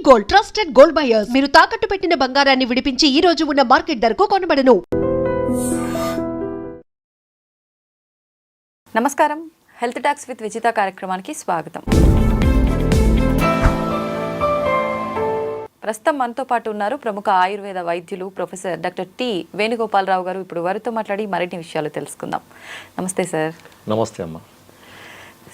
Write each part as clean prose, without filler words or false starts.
Gold, trusted gold buyers. మీరు తాకట్టు పెట్టిన బంగారాన్ని విడిపించి ఈ రోజు ఉన్న మార్కెట్ ధరకు కొనబడను. నమస్కారం, హెల్త్ టాక్స్ విత్ విజిత కార్యక్రమానికి స్వాగతం. ప్రస్తుతం మనతో పాటు ఉన్నారు ప్రముఖ ఆయుర్వేద వైద్యులు ప్రొఫెసర్ డాక్టర్ టి వేణుగోపాలరావు గారు. ఇప్పుడు వారితో మాట్లాడి మరిన్ని విషయాలు తెలుసుకుందాం. నమస్తే సార్. నమస్తే అమ్మ.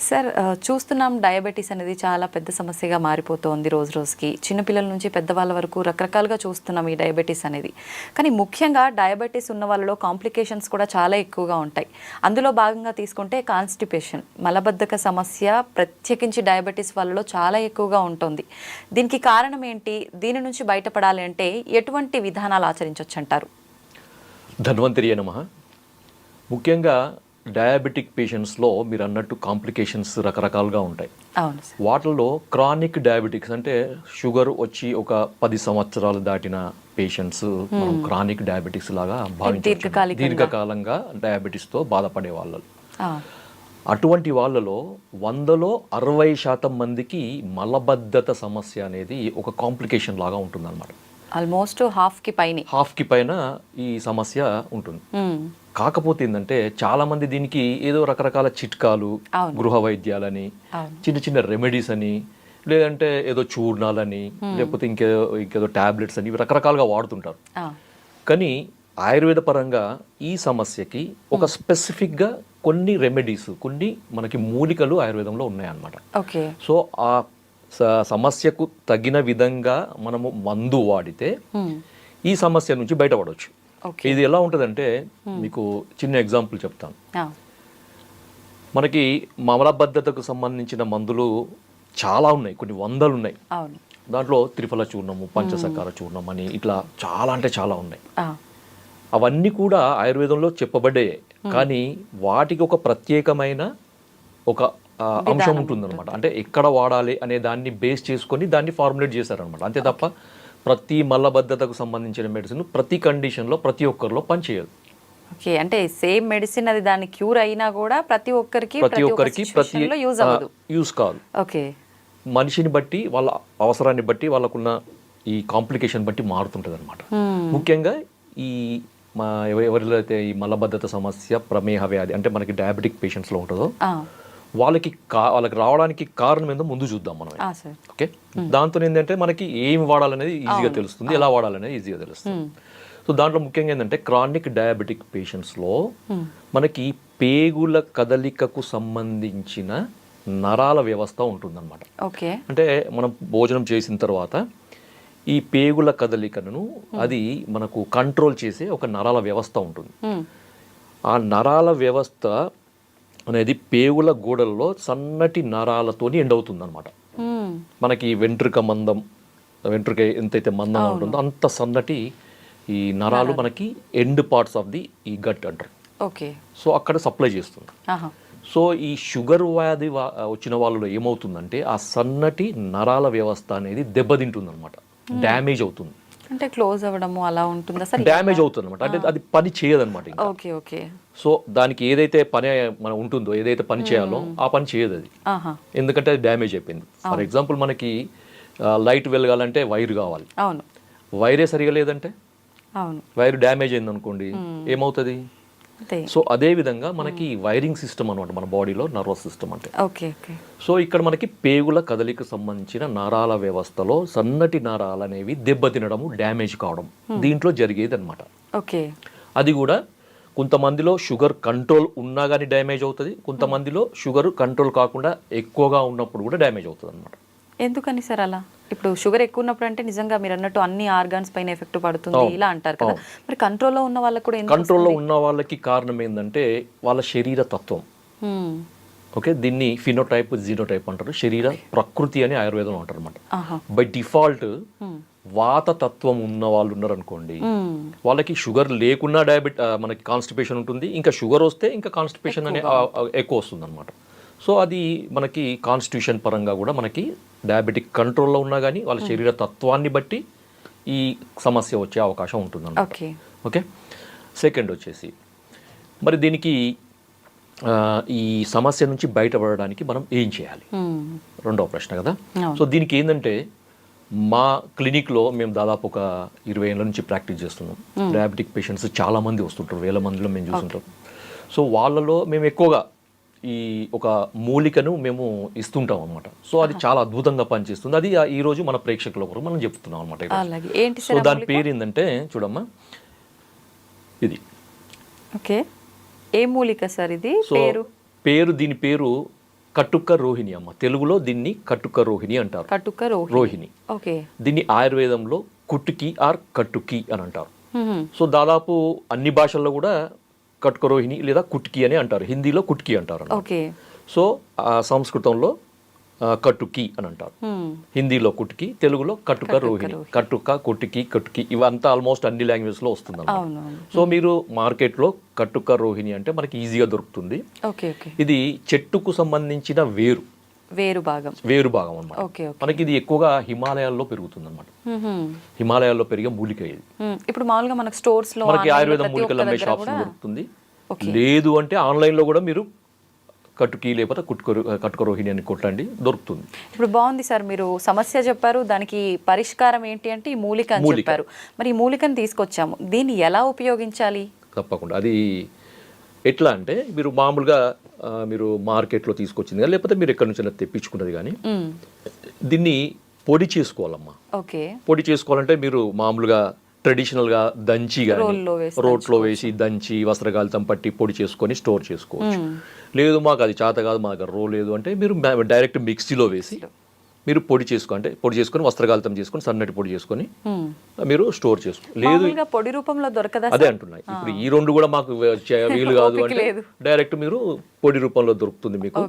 సార్, చూస్తున్నాం డయాబెటీస్ అనేది చాలా పెద్ద సమస్యగా మారిపోతోంది రోజు రోజుకి. చిన్నపిల్లల నుంచి పెద్దవాళ్ళ వరకు రకరకాలుగా చూస్తున్నాం ఈ డయాబెటీస్ అనేది. కానీ ముఖ్యంగా డయాబెటీస్ ఉన్న వాళ్ళలో కాంప్లికేషన్స్ కూడా చాలా ఎక్కువగా ఉంటాయి. అందులో భాగంగా తీసుకుంటే కాన్స్టిపేషన్, మలబద్ధక సమస్య ప్రత్యేకించి డయాబెటీస్ వాళ్ళలో చాలా ఎక్కువగా ఉంటుంది. దీనికి కారణం ఏంటి? దీని నుంచి బయటపడాలి అంటే ఎటువంటి విధానాలు ఆచరించవచ్చు అంటారు? ధన్వంతరి నమః. ముఖ్యంగా డయాబెటిక్ పేషెంట్స్లో మీరు అన్నట్టు కాంప్లికేషన్స్ రకరకాలుగా ఉంటాయి. అవును సార్. వాటిల్లో క్రానిక్ డయాబెటిక్స్ అంటే షుగర్ వచ్చి ఒక 10 సంవత్సరాలు దాటిన పేషెంట్స్ మనం క్రానిక్ డయాబెటిక్స్ లాగా భావించవచ్చు. దీర్ఘకాలంగా డయాబెటీస్తో బాధపడే వాళ్ళు. అటువంటి వాళ్ళలో 100లో 60% మందికి మలబద్ధత సమస్య అనేది ఒక కాంప్లికేషన్ లాగా ఉంటుందన్నమాట. ఆల్మోస్ట్ హాఫ్కి పైన ఈ సమస్య ఉంటుంది. కాకపోతే ఏంటంటే చాలా మంది దీనికి ఏదో రకరకాల చిట్కాలు, గృహ వైద్యాలని, చిన్న చిన్న రెమెడీస్ అని, లేదంటే ఏదో చూర్ణాలని, లేకపోతే ఇంకేదో టాబ్లెట్స్ అని రకరకాలుగా వాడుతుంటారు. కానీ ఆయుర్వేద పరంగా ఈ సమస్యకి ఒక స్పెసిఫిక్గా కొన్ని రెమెడీస్, కొన్ని మనకి మూలికలు ఆయుర్వేదంలో ఉన్నాయన్నమాట. సో ఆ సమస్యకు తగిన విధంగా మనము మందు వాడితే ఈ సమస్య నుంచి బయటపడవచ్చు. ఇది ఎలా ఉంటుందంటే మీకు చిన్న ఎగ్జాంపుల్ చెప్తాను. మనకి మలబద్ధతకు సంబంధించిన మందులు చాలా ఉన్నాయి, కొన్ని వందలు ఉన్నాయి. దాంట్లో త్రిఫల చూర్ణము, పంచసకార చూర్ణం అని ఇట్లా చాలా అంటే చాలా ఉన్నాయి. అవన్నీ కూడా ఆయుర్వేదంలో చెప్పబడ్డే, కానీ వాటికి ఒక ప్రత్యేకమైన ఒక అంశం ఉంటుందన్నమాట. అంటే ఎక్కడ వాడాలి అనే దాన్ని బేస్ చేసుకొని దాన్ని ఫార్ములేట్ చేశారనమాట. అంతే తప్ప ప్రతి మలబద్ధతకు సంబంధించిన మెడిసిన్ ప్రతి కండిషన్లో ప్రతి ఒక్కరిలో పనిచేయదు. ఓకే, అంటే సేమ్ మెడిసిన్ అది దాని క్యూర్ అయినా కూడా ప్రతి ఒక్కరికి యూజ్ కాదు. ఓకే, మనిషిని బట్టి, వాళ్ళ అవసరాన్ని బట్టి, వాళ్ళకున్న ఈ కాంప్లికేషన్ బట్టి మారుతుంటుంది అనమాట. ముఖ్యంగా ఈ ఎవరిలో అయితే ఈ మలబద్ధత సమస్య, ప్రమేహ వ్యాధి అంటే మనకి డయాబెటిక్ పేషెంట్స్లో ఉంటుందో వాళ్ళకి రావడానికి కారణం ఏందో ముందు చూద్దాం మనం. ఓకే, దాంతో ఏంటంటే మనకి ఏం వాడాలనేది ఈజీగా తెలుస్తుంది, ఎలా వాడాలనేది ఈజీగా తెలుస్తుంది. సో దాంట్లో ముఖ్యంగా ఏంటంటే క్రానిక్ డయాబెటిక్ పేషెంట్స్లో మనకి పేగుల కదలికకు సంబంధించిన నరాల వ్యవస్థ ఉంటుందన్నమాట. అంటే మనం భోజనం చేసిన తర్వాత ఈ పేగుల కదలికను అది మనకు కంట్రోల్ చేసే ఒక నరాల వ్యవస్థ ఉంటుంది. ఆ నరాల వ్యవస్థ అనేది పేగుల గోడల్లో సన్నటి నరాలతోని ఎండ్ అవుతుంది అనమాట. మనకి వెంట్రుక ఎంతైతే మందం ఉంటుందో అంత సన్నటి ఈ నరాలు మనకి ఎండ్ పార్ట్స్ ఆఫ్ ది ఈ గట్ అంటారు. సో అక్కడ సప్లై చేస్తుంది. సో ఈ షుగర్ వ్యాధి వచ్చిన వాళ్ళలో ఏమవుతుందంటే ఆ సన్నటి నరాల వ్యవస్థ అనేది దెబ్బతింటుంది అనమాట, డ్యామేజ్ అవుతుంది. అంటే క్లోజ్ అవ్వడము అలా ఉంటుందా సార్? డ్యామేజ్ అవుతుంది అనమాట. అంటే అది పని చేయదన్నమాట. సో దానికి ఏదైతే పని మనం ఉంటుందో, ఏదైతే పని చేయాలో ఆ పని చేయదు అది, ఎందుకంటే అది డ్యామేజ్ అయిపోయింది. ఫర్ ఎగ్జాంపుల్ మనకి లైట్ వెలగాలంటే వైర్ కావాలి. వైరే సరిగా లేదంటే, వైర్ డ్యామేజ్ అయింది అనుకోండి, ఏమవుతుంది? సో అదే విధంగా మనకి వైరింగ్ సిస్టమ్ అనమాట మన బాడీలో, నర్వస్ సిస్టమ్ అంటే. సో ఇక్కడ మనకి పేగుల కదలిక సంబంధించిన నరాల వ్యవస్థలో సన్నటి నరాలు అనేవి దెబ్బతినడము, డ్యామేజ్ కావడం దీంట్లో జరిగేది అనమాట. అది కూడా కొంతమందిలో షుగర్ కంట్రోల్ ఉన్నా కానీ డ్యామేజ్ అవుతుంది, కొంతమందిలో షుగర్ కంట్రోల్ కాకుండా ఎక్కువగా ఉన్నప్పుడు కూడా డ్యామేజ్ అవుతుంది అనమాట. ఎందుకని సార్ అలా? ఇప్పుడు షుగర్ ఎక్కువ ఉన్నప్పుడు అంటే నిజంగా మీరు అన్నట్టు అన్ని ఆర్గాన్స్ పైన ఎఫెక్ట్ పడుతుంది ఇలా అంటారు కదా, మరి కంట్రోల్లో ఉన్న వాళ్ళకి కూడా కంట్రోల్లో ఉన్న వాళ్ళకి కారణం ఏంటంటే వాళ్ళ శరీర తత్వం. ఓకే, దీన్ని ఫినోటైప్, జీనోటైప్ అంటారు. శరీర ప్రకృతి అని ఆయుర్వేదం అంటారు అనమాట. బై డిఫాల్ట్ వాత తత్వం ఉన్న వాళ్ళు ఉన్నారు అనుకోండి, వాళ్ళకి షుగర్ లేకున్నా మనకి కాన్స్టిపేషన్ ఉంటుంది, ఇంకా షుగర్ వస్తే ఇంకా కాన్స్టిపేషన్ అనే ఎక్కువ వస్తుంది అనమాట. సో అది మనకి కాన్స్టిట్యూషన్ పరంగా కూడా మనకి డయాబెటిక్ కంట్రోల్లో ఉన్నా కానీ వాళ్ళ శరీర తత్వాన్ని బట్టి ఈ సమస్య వచ్చే అవకాశం ఉంటుంది. ఓకే, సెకండ్ వచ్చేసి మరి దీనికి ఈ సమస్య నుంచి బయటపడడానికి మనం ఏం చేయాలి, రెండవ ప్రశ్న కదా. సో దీనికి ఏంటంటే మా క్లినిక్లో మేము దాదాపు ఒక 20 ఏళ్ళ నుంచి ప్రాక్టీస్ చేస్తున్నాం. డయాబెటిక్ పేషెంట్స్ చాలా మంది వస్తుంటారు, వేల మందిలో మేము చూస్తుంటాం. సో వాళ్ళలో మేము ఎక్కువగా ఈ ఒక మూలికను మేము ఇస్తుంటాం అనమాట. సో అది చాలా అద్భుతంగా పనిచేస్తుంది. అది ఈరోజు మన ప్రేక్షకుల కొరకు మనం చెప్తున్నాం అనమాట. అలాగే ఏంటి సో సార్ దాని పేరు ఏంటంటే చూడమ్మా, ఇది ఓకే ఏ మూలిక సార్ ఇది? సో దీని పేరు కటుక రోహిణి అమ్మ. తెలుగులో దీన్ని కటుక రోహిణి అంటారు. కటుక రోహిణి. ఓకే. దీన్ని ఆయుర్వేదంలో కుటుకి ఆర్ కటుకి అని అంటారు. సో దాదాపు అన్ని భాషల్లో కూడా కటుక రోహిణి లేదా కుట్కి అని అంటారు. హిందీలో కుట్కి అంటారు. ఓకే. సో సంస్కృతంలో కటుకి అని అంటారు. హిందీలో కుట్కి, తెలుగులో కటుక రోహిణి. కటుక, కుటుకి, కటుకి ఇవంతా ఆల్మోస్ట్ అన్ని లాంగ్వేజ్ లో వస్తుంది. సో మీరు మార్కెట్ లో కటుక రోహిణి అంటే మనకి ఈజీగా దొరుకుతుంది. ఇది చెట్టుకు సంబంధించిన వేరు భాగం అన్నమాట. మనకి ఇది ఎక్కువగా హిమాలయాల్లో పెరుగుతుంది అన్నమాట. హిమాలయాల్లో పెరిగే మూలిక ఇది. ఇప్పుడు మామూలుగా మనకి స్టోర్స్ లో మనకి ఆయుర్వేదం మూలికలు అమ్మే షాప్స్ దొరుకుతుంది. లేదు అంటే ఆన్లైన్ లో కూడా మీరు కటుకి లేకపోతే కటుక రోహిణి అని కొట్టండి, దొరుకుతుంది. ఇప్పుడు బాగుంది సార్, మీరు సమస్య చెప్పారు, దానికి పరిష్కారం ఏంటి అంటే ఈ మూలిక అని చెప్పారు. మరి ఈ మూలికను తీసుకొచ్చాము, దీన్ని ఎలా ఉపయోగించాలి? తప్పకుండా అది ఎట్లా అంటే మీరు మామూలుగా మీరు మార్కెట్లో తీసుకొచ్చింది కానీ లేకపోతే మీరు ఎక్కడి నుంచి తెప్పించుకున్నది కానీ దీన్ని పొడి చేసుకోవాలమ్మా. ఓకే. పొడి చేసుకోవాలంటే మీరు మామూలుగా ట్రెడిషనల్గా దంచి కానీ రోట్లో వేసి దంచి వస్త్రగాలితం పట్టి పొడి చేసుకొని స్టోర్ చేసుకోవచ్చు. లేదు మాకు అది చేత కాదు, మా దగ్గర లేదు అంటే మీరు డైరెక్ట్ మిక్సీలో వేసి మీరు పొడి చేసుకొని వస్త్రగాలితం చేసుకొని సన్నటి పొడి చేసుకొని మీరు స్టోర్ చేసుకో. లేదు పొడి రూపంలో దొరకదా? అదే అంటున్నాయి. ఇప్పుడు ఈ రెండు కూడా మాకు వీలు కాదు అంటే డైరెక్ట్ మీరు పొడి రూపంలో దొరుకుతుంది మీకు,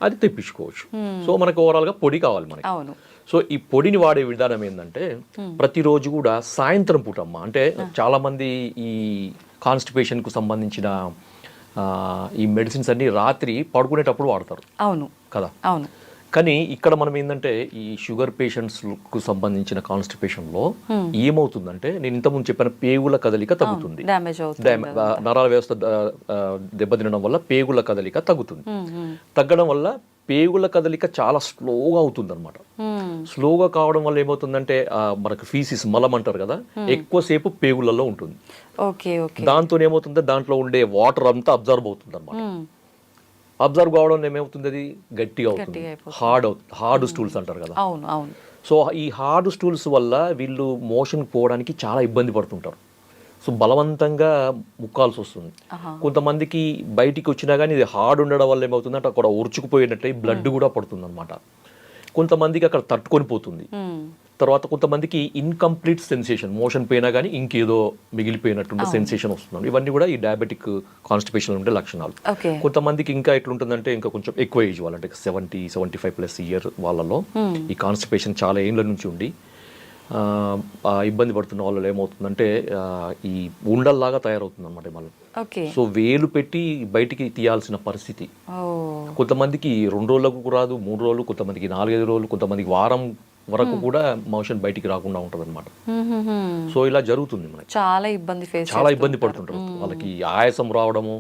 అది తెప్పించుకోవచ్చు. సో మనకు ఓవరాల్ గా పొడి కావాలి మనకి. సో ఈ పొడిని వాడే విధానం ఏంటంటే ప్రతిరోజు కూడా సాయంత్రం పూట అమ్మ, అంటే చాలా మంది ఈ కాన్స్టిపేషన్ కు సంబంధించిన ఈ మెడిసిన్స్ అన్ని రాత్రి పడుకునేటప్పుడు వాడతారు. అవును కదా. అవును. కానీ ఇక్కడ మనం ఏంటంటే ఈ షుగర్ పేషెంట్స్ కు సంబంధించిన కాన్స్టిపేషన్ లో ఏమవుతుందంటే నేను ఇంతకుముందు చెప్పిన పేగుల కదలిక తగ్గుతుంది. నరాల వ్యవస్థ దెబ్బతినడం వల్ల పేగుల కదలిక తగ్గుతుంది. తగ్గడం వల్ల పేగుల కదలిక చాలా స్లోగా అవుతుంది అనమాట. స్లోగా కావడం వల్ల ఏమవుతుందంటే మనకు ఫీసిస్ మలం అంటారు కదా, ఎక్కువసేపు పేగులలో ఉంటుంది. దాంతో ఏమవుతుందో దాంట్లో ఉండే వాటర్ అంతా అబ్జర్వ్ అవుతుంది అనమాట. అబ్జర్వ్ కావడం ఏమవుతుంది, అది గట్టిగా అవుతుంది, హార్డ్ స్టూల్స్ అంటారు కదా. సో ఈ హార్డ్ స్టూల్స్ వల్ల వీళ్ళు మోషన్ పోవడానికి చాలా ఇబ్బంది పడుతుంటారు. సో బలవంతంగా ముక్కాల్సి వస్తుంది. కొంతమందికి బయటికి వచ్చినా కానీ ఇది హార్డ్ ఉండడం వల్ల ఏమవుతుందంటే అక్కడ ఉరుచుకుపోయినట్లయి బ్లడ్ కూడా పడుతుంది అనమాట. కొంతమందికి అక్కడ తట్టుకొని పోతుంది. తర్వాత కొంతమందికి ఇన్కంప్లీట్ సెన్సేషన్, మోషన్ పోయినా కానీ ఇంకేదో మిగిలిపోయినట్టు సెన్సేషన్ వస్తుంది. ఇవన్నీ కూడా ఈ డయాబెటిక్ కాన్స్టిపేషన్ ఉండే లక్షణాలు. కొంతమందికి ఇంకా ఎట్లుంటుందంటే ఇంకా కొంచెం ఎక్కువ ఏజ్ వాళ్ళంటే 70-75+ ఇయర్ వాళ్ళలో ఈ కాన్స్టిపేషన్ చాలా ఏళ్ళ నుంచి ఉండి ఇబ్బంది పడుతున్న వాళ్ళు ఏమవుతుందంటే ఈ ఉండల్లాగా తయారవుతుంది అనమాట మళ్ళీ. సో వేలు పెట్టి బయటికి తీయాల్సిన పరిస్థితి. కొంతమందికి 2 రోజులకు రాదు, 3 రోజులు, కొంతమందికి 4-5 రోజులు, కొంతమందికి వారం వరకు కూడా మోషన్ బయటికి రాకుండా ఉంటది అనమాట. సో ఇలా జరుగుతుంది మనకి. చాలా ఇబ్బంది పడుతుంటారు. వాళ్ళకి ఆయాసం రావడము,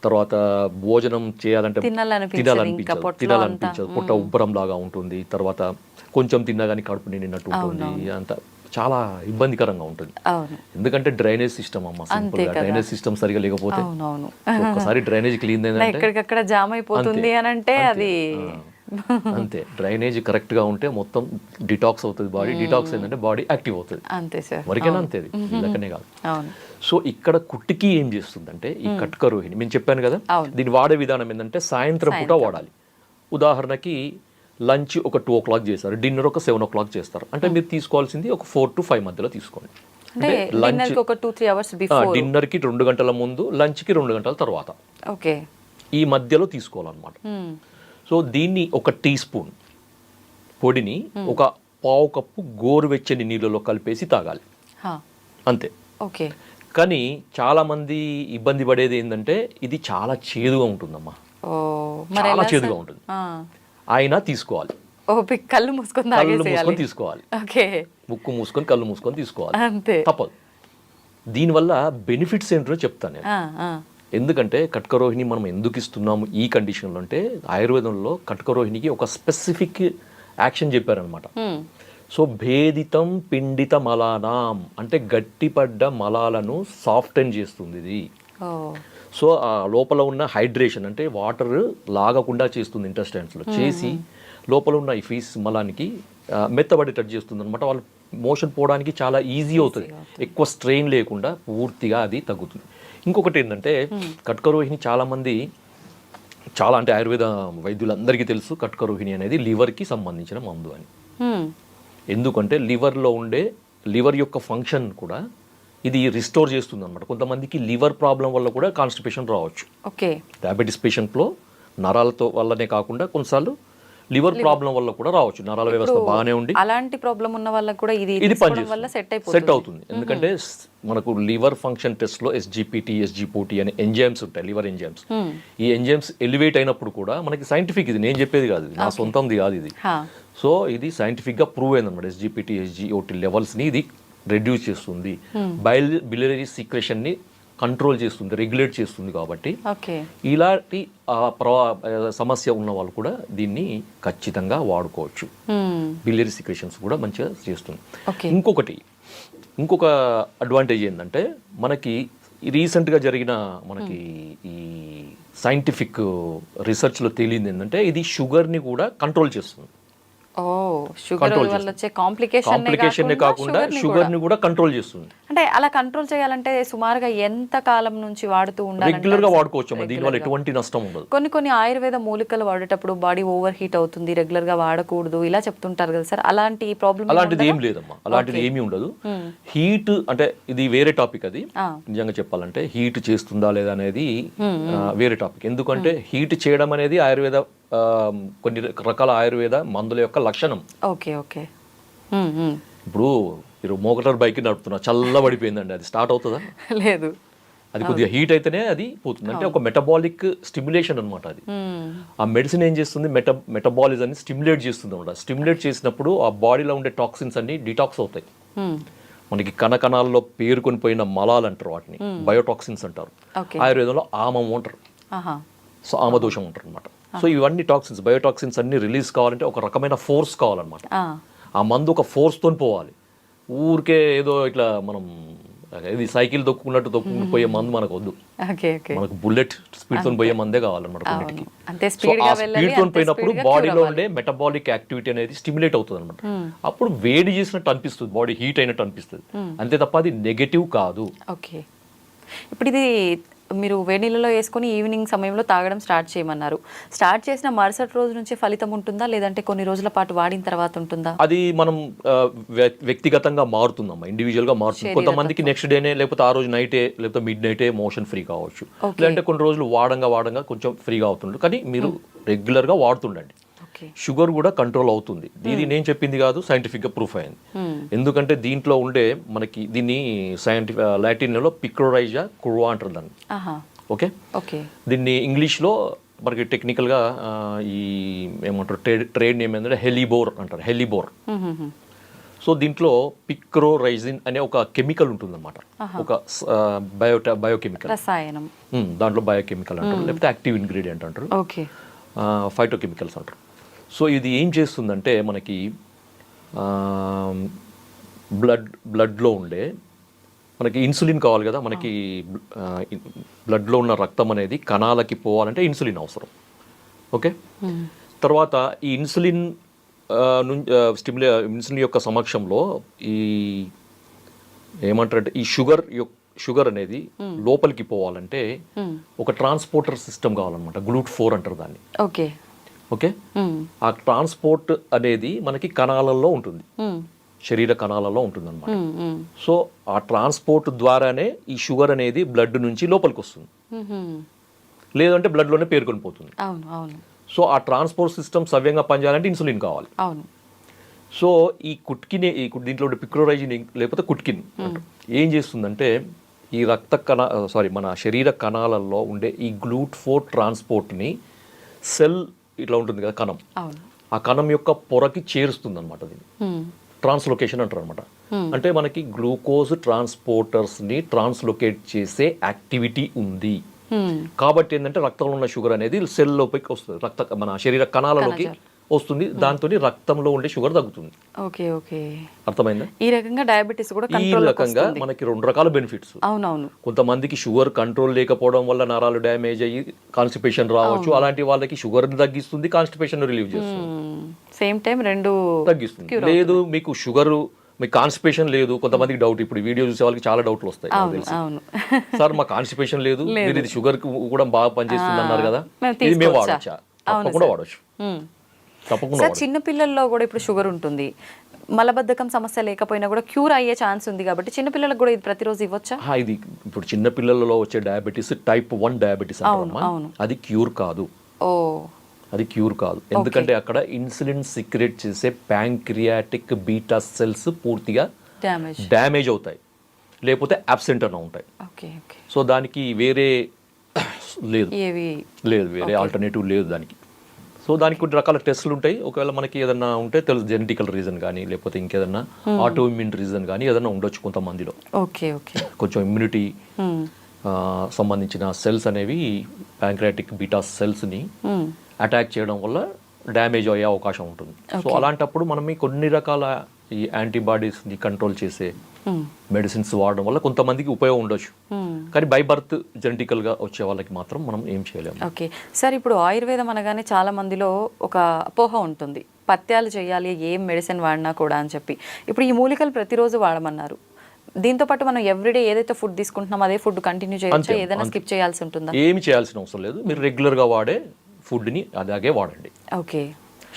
తర్వాత భోజనం చేయాలంటే తినాలనిపించదు, పొట్ట ఉబ్బరం లాగా ఉంటుంది. తర్వాత కొంచెం తిన్నా కానీ కడుపు నిండినట్టు ఉంటుంది. అంత చాలా ఇబ్బందికరంగా ఉంటుంది. ఎందుకంటే డ్రైనేజ్ సిస్టమ్ అమ్మ, సింపుల్ గా డ్రైనేజ్ సిస్టమ్ సరిగా లేకపోతే ఒక్కసారి డ్రైనేజ్ క్లీన్ జామ్ అయిపోతుంది అని అంటే అది అంతే. డ్రైనేజ్ కరెక్ట్ గా ఉంటే మొత్తం డిటాక్స్ అవుతుంది బాడీ. డిటాక్స్ ఏంటంటే బాడీ యాక్టివ్ అవుతుంది. అంతే సార్, వరకేనా అంతే, ఇలాకనే కాదు. సో ఇక్కడ కుట్టికి ఏం చేస్తుందంటే ఈ కటుక రోహిణి నేను చెప్పాను కదా, దీన్ని వాడే విధానం ఏంటంటే సాయంత్రం పూట వాడాలి. ఉదాహరణకి లంచ్ ఒక 2 o'clock చేస్తారు, డిన్నర్ ఒక 7 o'clock చేస్తారు అంటే మీరు తీసుకోవాల్సింది ఒక 4 to 5 మధ్యలో తీసుకోండి. డిన్నర్ కి 2 గంటల ముందు, లంచ్ కి 2 గంటల తర్వాత, ఈ మధ్యలో తీసుకోవాలన్నమాట. సో దీన్ని ఒక టీ స్పూన్ పొడిని ఒక 1/2 కప్పు గోరువెచ్చని నీళ్ళలో కలిపేసి తాగాలి, అంతే. కానీ చాలా మంది ఇబ్బంది పడేది ఏంటంటే ఇది చాలా చేదుగా ఉంటుందమ్మా, చాలా చేదుగా ఉంటుంది. అయినా తీసుకోవాలి, కళ్ళు మూసుకొని తీసుకోవాలి, ముక్కు మూసుకొని కళ్ళు మూసుకొని తీసుకోవాలి, తప్పదు. దీనివల్ల బెనిఫిట్స్ ఏంటో చెప్తాను నేను. ఎందుకంటే కటుక రోహిణి మనం ఎందుకు ఇస్తున్నాము ఈ కండిషన్లో అంటే ఆయుర్వేదంలో కటుక రోహిణికి ఒక స్పెసిఫిక్ యాక్షన్ చెప్పారనమాట. సో భేదితం పిండిత మలానాం అంటే గట్టిపడ్డ మలాలను సాఫ్టెన్ చేస్తుంది ఇది. ఓ సో ఆ లోపల ఉన్న హైడ్రేషన్ అంటే వాటర్ లాగకుండా చేస్తుంది ఇంటెస్టైన్స్లో, చేసి లోపల ఉన్న ఈ ఫీస్ మలానికి మెత్తబడేటట్టు చేస్తుంది అనమాట. వాళ్ళు మోషన్ పోవడానికి చాలా ఈజీ అవుతుంది, ఎక్కువ స్ట్రెయిన్ లేకుండా పూర్తిగా అది తగ్గుతుంది. ఇంకొకటి ఏంటంటే కట్కరోహిణి చాలామంది చాలా అంటే ఆయుర్వేద వైద్యులందరికీ తెలుసు కట్కరోహిణి అనేది లివర్కి సంబంధించిన మందు అని. ఎందుకంటే లివర్లో ఉండే లివర్ యొక్క ఫంక్షన్ కూడా ఇది రిస్టోర్ చేస్తుంది అనమాట. కొంతమందికి లివర్ ప్రాబ్లం వల్ల కూడా కాన్స్టిపేషన్ రావచ్చు. ఓకే, డయాబెటీస్ పేషెంట్లో నరాలతో వల్లనే కాకుండా కొన్నిసార్లు లివర్ ప్రాబ్లం వల్ల కూడా రావచ్చు. నరాల వ్యవస్థ బాగానే ఉండి అలాంటి ప్రాబ్లం ఉన్న వాళ్ళకి కూడా ఇది ఇది వల్ల సెట్ అవుతుంది. ఎందుకంటే మనకు లివర్ ఫంక్షన్ టెస్ట్లో ఎస్జిపిటి ఎస్జిపోటి అనే ఎంజైమ్స్ ఉంటాయి, లివర్ ఎంజైమ్స్. ఈ ఎంజైమ్స్ ఎలివేట్ అయినప్పుడు కూడా మనకి సైంటిఫిక్, ఇది నేను చెప్పేది కాదు, ఇది నా సొంతంది కాదు ఇది. సో ఇది సైంటిఫిక్గా ప్రూవ్ అయింది అనమాట. ఎస్జిపిటి ఎస్జిఓటి లెవెల్స్ని ఇది రెడ్యూస్ చేస్తుంది, బిలియరీ సీక్రెషన్ని కంట్రోల్ చేస్తుంది, రెగ్యులేట్ చేస్తుంది. కాబట్టి ఇలాంటి సమస్య ఉన్న వాళ్ళు కూడా దీన్ని ఖచ్చితంగా వాడుకోవచ్చు. బిలియరీ సీక్రెషన్స్ కూడా మంచిగా చేస్తుంది. ఇంకొక అడ్వాంటేజ్ ఏంటంటే మనకి రీసెంట్గా జరిగిన మనకి ఈ సైంటిఫిక్ రీసెర్చ్లో తేలింది ఏంటంటే ఇది షుగర్ని కూడా కంట్రోల్ చేస్తుంది. కాంప్లికేషన్ కాకుండా షుగర్ ని కూడా కంట్రోల్ చేస్తుంది. అంటే అలా కంట్రోల్ చేయాలంటే సుమారుగా ఎంత కాలం నుంచి వాడుతూ ఉండాలి? రెగ్యులర్ గా వాడుకోవచ్చు, దీనివల్ల ఎటువంటి నష్టం ఉండదు. కొన్ని ఆయుర్వేద మూలికలు వాడేటప్పుడు బాడీ ఓవర్ హీట్ అవుతుంది, రెగ్యులర్ గా వాడకూడదు ఇలా చెప్తుంటారు కదా సార్, అలాంటి ప్రాబ్లం? అలాంటిది ఏం లేదమ్మా, అలాంటిది ఏమీ ఉండదు. హీట్ అంటే ఇది వేరే టాపిక్, అది నిజంగా చెప్పాలంటే హీట్ చేస్తుందా లేదా అనేది వేరే టాపిక్. ఎందుకంటే హీట్ చేయడం అనేది ఆయుర్వేద కొన్ని రకాల ఆయుర్వేద మందుల యొక్క లక్షణం. ఇప్పుడు మీరు మోటార్ బైక్ నడుపుతున్నా, చల్లబడిపోయిందండి, అది స్టార్ట్ అవుతుందా? లేదు. అది కొద్దిగా హీట్ అయితేనే అది పోతుంది. అంటే ఒక మెటబాలిక్ స్టిమ్యులేషన్ అనమాట అది. ఆ మెడిసిన్ ఏం చేస్తుంది, మెటబాలిజాన్ని స్టిమ్యులేట్ చేస్తుంది అనమాట. స్టిమ్యులేట్ చేసినప్పుడు ఆ బాడీలో ఉండే టాక్సిన్స్ అన్ని డిటాక్స్ అవుతాయి. మనకి కణకణాల్లో పేరుకొని పోయిన మలాలు అంటారు, వాటిని బయోటాక్సిన్స్ అంటారు. ఆయుర్వేదంలో ఆమం అంటారు, సో ఆమదోషం అంటారు అనమాట. సో ఇవన్నీ టాక్సిన్స్, బయోటాక్సిన్స్ అన్ని రిలీజ్ కావాలంటే ఒక రకమైన ఫోర్స్ కావాలన్నమాట. ఆ మందు ఒక ఫోర్స్తో పోవాలి. ఊరికే ఏదో ఇట్లా మనం ఇది సైకిల్ తొక్కున్నట్టు తొక్కుని పోయే మందు మనకు వద్దు. మనకు బుల్లెట్ స్పీడ్ తో పోయే మందే కావాలన్నమాట కొన్నిటికి. స్పీడ్ తో పోయినప్పుడు బాడీలో ఉండే మెటబాలిక్ యాక్టివిటీ అనేది స్టిమ్యులేట్ అవుతుంది అనమాట. అప్పుడు వేడి చేసినట్టు అనిపిస్తుంది, బాడీ హీట్ అయినట్టు అనిపిస్తుంది, అంతే తప్ప అది నెగటివ్ కాదు. ఇప్పుడు ఇది మీరు వేడి నీళ్ళలో వేసుకొని ఈవినింగ్ సమయంలో తాగడం స్టార్ట్ చేయమన్నారు. స్టార్ట్ చేసిన మరుసటి రోజు నుంచి ఫలితం ఉంటుందా, లేదంటే కొన్ని రోజుల పాటు వాడిన తర్వాత ఉంటుందా? అది మనం వ్యక్తిగతంగా మారుతుందమ్మా, ఇండివిజువల్ గా మారుతుంది. కొంతమందికి నెక్స్ట్ డేనే లేకపోతే ఆ రోజు నైటే లేకపోతే మిడ్ నైటే మోషన్ ఫ్రీ కావచ్చు, లేదంటే కొన్ని రోజులు వాడంగా కొంచెం ఫ్రీగా అవుతుంది. కానీ మీరు రెగ్యులర్ గా వాడుతుండండి, షుగర్ కూడా కంట్రోల్ అవుతుంది. ఇది నేను చెప్పింది కాదు, సైంటిఫిక్ గా ప్రూఫ్ అయింది. ఎందుకంటే దీంట్లో ఉండే మనకి దీన్ని లాటిన్ లో పిక్రోరైజా కుర్వా అంటారు దాన్ని. ఓకే, దీన్ని ఇంగ్లీష్ లో మనకి టెక్నికల్ గా ఈ ఏమంటారు ట్రేడ్ నేమ్ ఏంటంటే హెలిబోర్ అంటారు, హెలిబోర్. సో దీంట్లో పిక్రోరైజిన్ అనే ఒక కెమికల్ ఉంటుంది అనమాట, ఒక బయోకెమికల్ రసాయనం. దాంట్లో బయోకెమికల్ అంటారు, లేకపోతే యాక్టివ్ ఇంగ్రీడియంట్ అంటారు, ఫైటోకెమికల్స్ అంటారు. సో ఇది ఏం చేస్తుందంటే మనకి బ్లడ్లో ఉండే మనకి ఇన్సులిన్ కావాలి కదా, మనకి బ్లడ్లో ఉన్న రక్తం అనేది కణాలకి పోవాలంటే ఇన్సులిన్ అవసరం. ఓకే, తర్వాత ఈ ఇన్సులిన్ ఇన్సులిన్ యొక్క సమక్షంలో ఈ ఏమంటారంటే ఈ షుగర్ అనేది లోపలికి పోవాలంటే ఒక ట్రాన్స్పోర్టర్ సిస్టమ్ కావాలన్నమాట, GLUT4 అంటారు దాన్ని. ఓకే, ఆ ట్రాన్స్పోర్ట్ అనేది మనకి కణాలలో ఉంటుంది, శరీర కణాలలో ఉంటుంది అనమాట. సో ఆ ట్రాన్స్పోర్ట్ ద్వారానే ఈ షుగర్ అనేది బ్లడ్ నుంచి లోపలికి వస్తుంది, లేదంటే బ్లడ్లోనే పేరుకొని పోతుంది. సో ఆ ట్రాన్స్పోర్ట్ సిస్టమ్ సవ్యంగా పనిచేయాలంటే ఇన్సులిన్ కావాలి. సో ఈ దీంట్లో పిక్రోరైజిన్ లేకపోతే కుట్కిన్ ఏం చేస్తుందంటే ఈ మన శరీర కణాలలో ఉండే ఈ GLUT4 ట్రాన్స్పోర్ట్ని సెల్ ఇట్లా ఉంటుంది కదా కణం, ఆ కణం యొక్క పొరకి చేరుస్తుంది అనమాట. దీన్ని ట్రాన్స్లోకేషన్ అంటారు అనమాట. అంటే మనకి గ్లూకోజ్ ట్రాన్స్పోర్టర్స్ని ట్రాన్స్లోకేట్ చేసే యాక్టివిటీ ఉంది. కాబట్టి ఏంటంటే రక్తంలో ఉన్న షుగర్ అనేది సెల్ లోపలికి వస్తుంది, మన శరీర కణాలలోకి వస్తుంది, దాంతో రక్తంలో ఉండే షుగర్ తగ్గుతుంది. ఓకే ఓకే, అర్థమైందా? ఈ రకంగా డయాబెటీస్ కూడా ఈ కంట్రోల్ రకంగా మనకి 2 రకాల బెనిఫిట్స్. అవునవును. కొంతమందికి షుగర్ కంట్రోల్ లేకపోవడం వల్ల నరాలు డ్యామేజ్ అయ్యి కాన్స్టిపేషన్ రావచ్చు. అలాంటి వాళ్ళకి షుగర్ తగ్గిస్తుంది, కాన్స్టిపేషన్ రిలీవ్ చేస్తుంది, సేమ్ టైం రెండు తగ్గిస్తుంది. లేదు మీకు షుగర్, మీకు కాన్స్టిపేషన్ లేదు, కొంతమందికి డౌట్, ఇప్పుడు వీడియో చూసే వాళ్ళకి చాలా డౌట్లు వస్తాయి నాకు తెలిసి. అవును. సార్ మా కాన్స్టిపేషన్ లేదు, మీరు ఇది షుగర్ కూడా బాగా పనిచేస్తుంది అన్నారు కదా, ఇది మేము వాడచ్చా? తప్పకుండా వాడచ్చు, తప్పకుండా సార్ చిన్న పిల్లల్లో కూడా ఇప్పుడు షుగర్ ఉంటుంది, మలబద్ధకం సమస్య లేకపోయినా కూడా క్యూర్ అయ్యే ఛాన్స్ ఉంది కాబట్టి చిన్న పిల్లలకు కూడా ఇది ప్రతిరోజు ఇవ్వచ్చా? ఇది ఇప్పుడు చిన్న పిల్లలలో వచ్చే డయాబెటీస్ టైప్ 1 డయాబెటీస్ అంటారమ్మా, అది క్యూర్ కాదు. ఓ, అది క్యూర్ కాదు. ఎందుకంటే అక్కడ ఇన్సులిన్ సిక్రెట్ చేసే ప్యాంక్రియాటిక్ బీటా సెల్స్ పూర్తిగా డ్యామేజ్ అవుతాయి, లేకపోతే అబ్సెంట్ అన్న ఉంటాయి. Okay okay. సో దానికి వేరే లేదు, వేరే ఆల్టర్నేటివ్ లేదు దానికి. సో దానికి కొన్ని రకాల టెస్టులు ఉంటాయి. ఒకవేళ మనకి ఏదన్నా ఉంటే తెలుసు, జెనెటికల్ రీజన్ కానీ లేకపోతే ఇంకేదన్నా ఆటో ఇమ్యూన్ రీజన్ కానీ ఏదన్నా ఉండొచ్చు కొంతమందిలో. Okay okay. కొంచెం ఇమ్యూనిటీ సంబంధించిన సెల్స్ అనేవి ప్యాంక్రియాటిక్ బీటా సెల్స్ని అటాక్ చేయడం వల్ల డ్యామేజ్ అయ్యే అవకాశం ఉంటుంది. సో అలాంటప్పుడు మనం ఈ కొన్ని రకాల ఈ యాంటీబాడీస్ని కంట్రోల్ చేసే మెడిసిన్స్ వాడడం వల్ల కొంతమందికి ఉపయోగం ఉండొచ్చు, కానీ బై బర్త్ జెనెటికల్గా వచ్చే వాళ్ళకి మాత్రం మనం ఏం చేయలేము. ఓకే సార్, ఇప్పుడు ఆయుర్వేదం అనగానే చాలా మందిలో ఒక అపోహ ఉంటుంది, పత్యాలు చేయాలి ఏం మెడిసిన్ వాడినా కూడా అని చెప్పి. ఇప్పుడు ఈ మూలికలు ప్రతిరోజు వాడమన్నారు, దీంతో పాటు మనం ఎవ్రీడే ఏదైతే ఫుడ్ తీసుకుంటున్నామో అదే ఫుడ్ కంటిన్యూ చేయొచ్చా? ఏదైనా స్కిప్ చేయాల్సి ఉంటుందా? ఏమి చేయాల్సిన అవసరం లేదు, మీరు రెగ్యులర్గా వాడే ఫుడ్ని అలాగే వాడండి. ఓకే.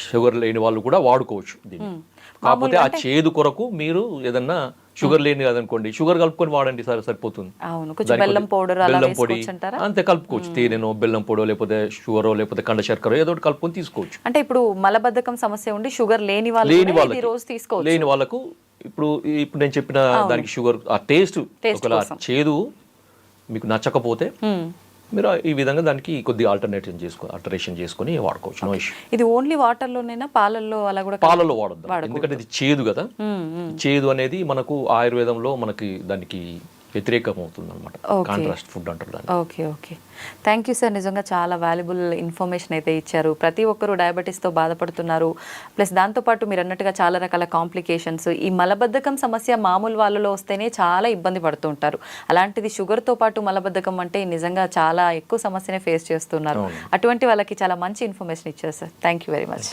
షుగర్ లేని వాళ్ళు కూడా వాడుకోవచ్చు దీన్ని, కాకపోతే ఆ చేదు కొరకు మీరు ఏదన్నా షుగర్ లేని కదనుకోండి, షుగర్ కలుపుకొని వాడండి, సరిపోతుంది. బెల్లం పొడి అంతే కలుపుకోవచ్చు, తేనెనో బెల్లం పొడో లేకపోతే షుగరో లేకపోతే కండ శర్కరో ఏదో ఒకటి కలుపుకొని తీసుకోవచ్చు. అంటే ఇప్పుడు మలబద్ధకం సమస్య ఉండి షుగర్ లేని వాళ్ళకి రోజు తీసుకోవచ్చు, లేని వాళ్ళకు ఇప్పుడు నేను చెప్పిన దానికి షుగర్ ఆ టేస్ట్ ఒకవేళ చేదు మీకు నచ్చకపోతే మీరు ఈ విధంగా దానికి కొద్దిగా ఆల్టరేషన్ చేసుకొని వాడుకోవచ్చు, నో ఇష్యూ. ఇది ఓన్లీ వాటర్ లోనేనా, పాలల్లో అలా కూడా? పాలల్లో వాడద్దు, ఎందుకంటే ఇది చేదు కదా. చేదు అనేది మనకు ఆయుర్వేదంలో మనకి దానికి వ్యతిరేకం అవుతుంది అనమాట, కాంట్రాస్ట్ ఫుడ్ అంటారు దాన్ని. Okay okay, thank you sir, నిజంగా చాలా వాల్యుబుల్ ఇన్ఫర్మేషన్ అయితే ఇచ్చారు. ప్రతి ఒక్కరూ డయాబెటీస్తో బాధపడుతున్నారు, ప్లస్ దాంతోపాటు మీరు అన్నట్టుగా చాలా రకాల కాంప్లికేషన్స్, ఈ మలబద్ధకం సమస్య మామూలు వాళ్ళలో వస్తేనే చాలా ఇబ్బంది పడుతూ ఉంటారు, అలాంటిది షుగర్తో పాటు మలబద్ధకం అంటే నిజంగా చాలా ఎక్కువ సమస్యనే ఫేస్ చేస్తున్నారు. అటువంటి వాళ్ళకి చాలా మంచి ఇన్ఫర్మేషన్ ఇచ్చారు sir, thank you very much.